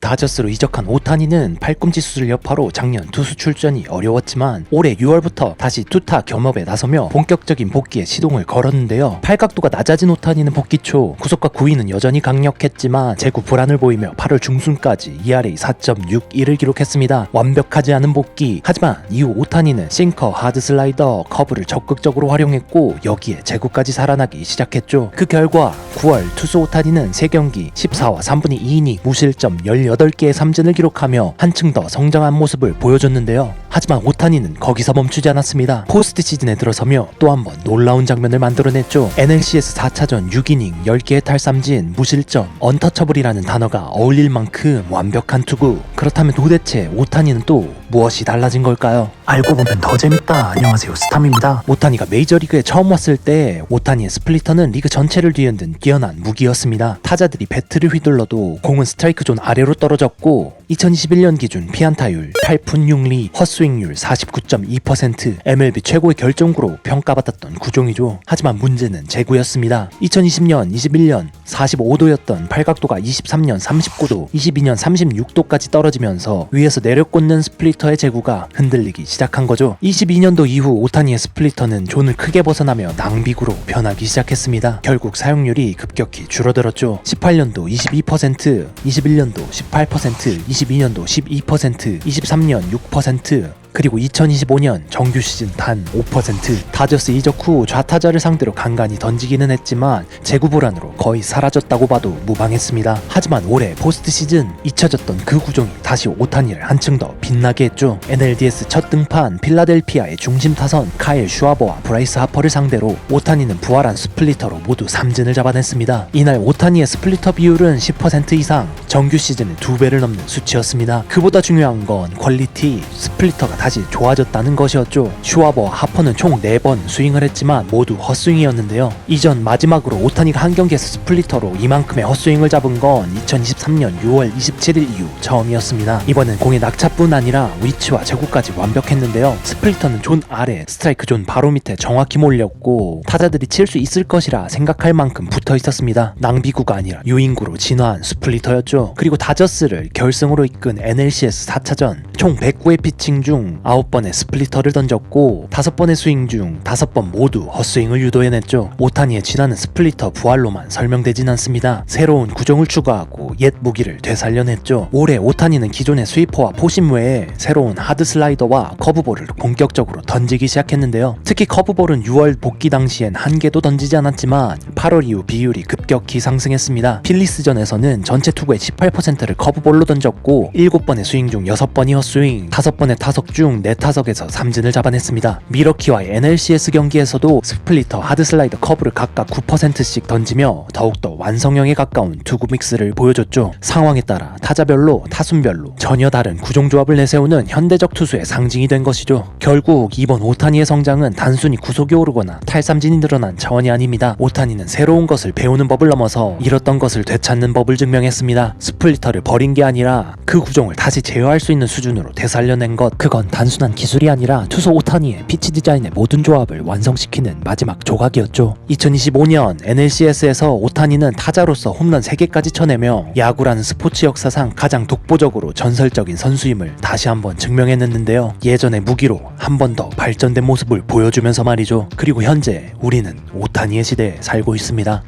다저스로 이적한 오타니는 팔꿈치 수술 여파로 작년 투수 출전이 어려웠지만 올해 6월부터 다시 투타 겸업에 나서며 본격적인 복귀에 시동을 걸었는데요. 팔각도가 낮아진 오타니는 복귀 초 구속과 구위는 여전히 강력했지만 제구 불안을 보이며 8월 중순까지 ERA 4.61을 기록했습니다. 완벽하지 않은 복귀. 하지만 이후 오타니는 싱커, 하드 슬라이더, 커브를 적극적으로 활용했고 여기에 제구까지 살아나기 시작했죠. 그 결과 9월 투수 오타니는 3경기 14와 3분의 2이닝 무실점 18개의 삼진을 기록하며 한층 더 성장한 모습을 보여줬는데요. 하지만 오타니는 거기서 멈추지 않았습니다. 포스트 시즌에 들어서며 또 한 번 놀라운 장면을 만들어냈죠. NLCS 4차전 6이닝 10개의 탈삼진, 무실점, 언터처블이라는 단어가 어울릴 만큼 완벽한 투구. 그렇다면 도대체 오타니는 또 무엇이 달라진 걸까요? 알고 보면 더 재밌다. 안녕하세요, 스탐입니다. 오타니가 메이저리그에 처음 왔을 때 오타니의 스플리터는 리그 전체를 뒤흔든 뛰어난 무기였습니다. 타자들이 배트를 휘둘러도 공은 스트라이크 존 아래로 떨어졌고 2021년 기준 피안타율 8푼 6리, 헛스윙률 49.2%, MLB 최고의 결정구로 평가받았던 구종이죠. 하지만 문제는 제구였습니다. 2020년, 21년 45도였던 팔각도가 23년 39도, 22년 36도까지 떨어지면서 위에서 내려꽂는 스플리터의 제구가 흔들리기 시작한 거죠. 22년도 이후 오타니의 스플리터는 존을 크게 벗어나며 낭비구로 변하기 시작했습니다. 결국 사용률이 급격히 줄어들었죠. 18년도 22%, 21년도 18%, 22년도 12%, 23년 6%, 그리고 2025년 정규 시즌 단 5%. 다저스 이적 후 좌타자를 상대로 간간히 던지기는 했지만 제구 불안으로 거의 사라졌다고 봐도 무방했습니다. 하지만 올해 포스트 시즌 잊혀졌던 그 구종이 다시 오타니를 한층 더 빛나게 했죠. NLDS 첫 등판 필라델피아의 중심 타선 카일 슈아버와 브라이스 하퍼를 상대로 오타니는 부활한 스플리터로 모두 삼진을 잡아냈습니다. 이날 오타니의 스플리터 비율은 10% 이상, 정규 시즌의 2배를 넘는 수치였습니다. 그보다 중요한 건 퀄리티, 스플리터가 다시 좋아졌다는 것이었죠. 슈와버와 하퍼는 총 4번 스윙을 했지만 모두 헛스윙이었는데요. 이전 마지막으로 오타니가 한 경기에서 스플리터로 이만큼의 헛스윙을 잡은 건 2023년 6월 27일 이후 처음이었습니다. 이번엔 공의 낙차뿐 아니라 위치와 제구까지 완벽했는데요. 스플리터는 존 아래, 스트라이크 존 바로 밑에 정확히 몰렸고 타자들이 칠 수 있을 것이라 생각할 만큼 붙어 있었습니다. 낭비구가 아니라 유인구로 진화한 스플리터였죠. 그리고 다저스를 결승으로 이끈 NLCS 4차전 총 109의 피칭 중 9번의 스플리터를 던졌고 5번의 스윙 중 5번 모두 헛스윙을 유도해냈죠. 오타니의 진화는 스플리터 부활로만 설명되진 않습니다. 새로운 구종을 추가하고 옛 무기를 되살려냈죠. 올해 오타니는 기존의 스위퍼와 포심 외에 새로운 하드 슬라이더와 커브볼을 본격적으로 던지기 시작했는데요. 특히 커브볼은 6월 복귀 당시엔 한 개도 던지지 않았지만 8월 이후 비율이 급격히 상승했습니다. 필리스전에서는 전체 투구의 18%를 커브볼로 던졌고 7번의 스윙 중 6번이 헛스윙, 5번의 타석 중 4타석에서 삼진을 잡아냈습니다. 미러키와의 NLCS 경기에서도 스플리터, 하드 슬라이더, 커브를 각각 9%씩 던지며 더욱더 완성형에 가까운 투구 믹스를 보여줬죠. 상황에 따라 타자별로, 타순별로 전혀 다른 구종조합을 내세우는 현대적 투수의 상징이 된 것이죠. 결국 이번 오타니의 성장은 단순히 구속이 오르거나 탈삼진이 늘어난 차원이 아닙니다. 오타니는 새로운 것을 배우는 법을 넘어서 잃었던 것을 되찾는 법을 증명했습니다. 스플리터를 버린 게 아니라 그 구종을 다시 제어할 수 있는 수준으로 되살려낸 것, 그건 단순한 기술이 아니라 투수 오타니의 피치 디자인의 모든 조합을 완성시키는 마지막 조각이었죠. 2025년 NLCS에서 오타니는 타자로서 홈런 3개까지 쳐내며 야구라는 스포츠 역사상 가장 독보적으로 전설적인 선수임을 다시 한번 증명해냈는데요. 예전의 무기로 한 번 더 발전된 모습을 보여주면서 말이죠. 그리고 현재 우리는 오타니의 시대에 살고 있습니다.